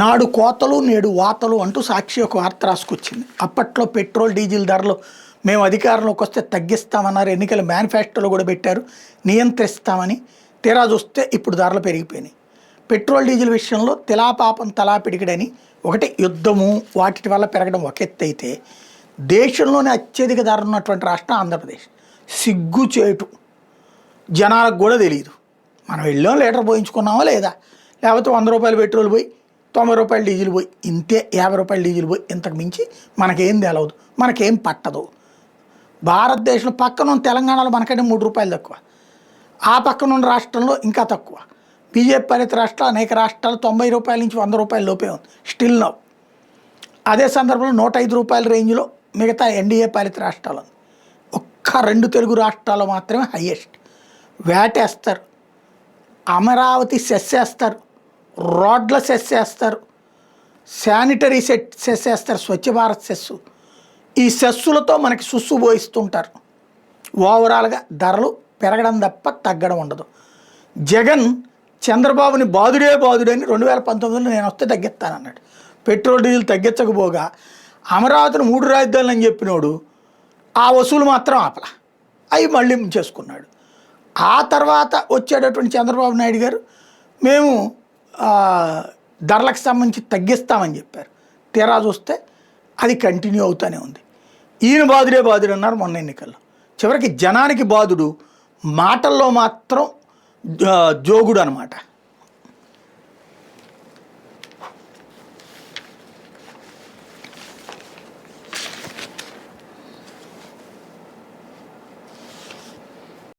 నాడు కోతలు నేడు వాతలు అంటూ సాక్షి ఒక వార్త రాసుకొచ్చింది. అప్పట్లో పెట్రోల్ డీజిల్ ధరలు మేము అధికారంలోకి వస్తే తగ్గిస్తామన్నారు, ఎన్నికల మేనిఫెస్టోలో కూడా పెట్టారు నియంత్రిస్తామని. తీరా చూస్తే ఇప్పుడు ధరలు పెరిగిపోయినాయి. పెట్రోల్ డీజిల్ విషయంలో తిలాపాపం తలా పిడికిడని ఒకటి యుద్ధము వాటి వల్ల పెరగడం ఒక ఎత్తు అయితే, దేశంలోనే అత్యధిక ధర ఉన్నటువంటి రాష్ట్రం ఆంధ్రప్రదేశ్. సిగ్గుచేటు, జనాలకు కూడా తెలియదు. మనం వెళ్ళాం లీటర్ పోయించుకున్నామా లేదా, లేకపోతే 100 రూపాయలు పెట్రోల్ పోయి 90 రూపాయలు డీజిల్ పోయి ఇంతే, 50 రూపాయలు డీజిల్ పోయి ఇంతకు మించి మనకేం తెలవదు, మనకేం పట్టదు. భారతదేశంలో పక్కన తెలంగాణలో మనకంటే 3 రూపాయలు తక్కువ, ఆ పక్కన ఉన్న రాష్ట్రంలో ఇంకా తక్కువ. బీజేపీ పాలిత రాష్ట్రాలు అనేక రాష్ట్రాలు 90 రూపాయల నుంచి 100 రూపాయల లోపే ఉంది స్టిల్ నౌ. అదే సందర్భంలో 105 రూపాయల రేంజ్లో మిగతా ఎన్డీఏ పాలిత రాష్ట్రాలు ఉంది. ఒక్క 2 తెలుగు రాష్ట్రాలు మాత్రమే హయ్యెస్ట్. వేటేస్తారు, అమరావతి సెస్ వేస్తారు, రోడ్ల సెస్ వేస్తారు, శానిటరీ సెస్ వేస్తారు, స్వచ్ఛ భారత్ సెస్సు. ఈ సెస్సులతో మనకి సుస్సు పోయిస్తుంటారు. ఓవరాల్గా ధరలు పెరగడం తప్ప తగ్గడం ఉండదు. జగన్ చంద్రబాబుని బాదుడని 2019లో నేను వస్తే తగ్గిస్తానన్నాడు. పెట్రోల్ డీజిల్ తగ్గించకపోగా అమరావతిని 3 రాజధానులు అని చెప్పినోడు ఆ వసూలు మాత్రం ఆపల, అవి మళ్ళీ చేసుకున్నాడు. ఆ తర్వాత వచ్చేటటువంటి చంద్రబాబు నాయుడు గారు మేము ధరలకు సంబంధించి తగ్గిస్తామని చెప్పారు. తీరా చూస్తే అది కంటిన్యూ అవుతూనే ఉంది. ఈయన బాదుడు అన్నారు మొన్న ఎన్నికల్లో. చివరికి జనానికి బాదుడు, మాటల్లో మాత్రం జోగుడు అనమాట.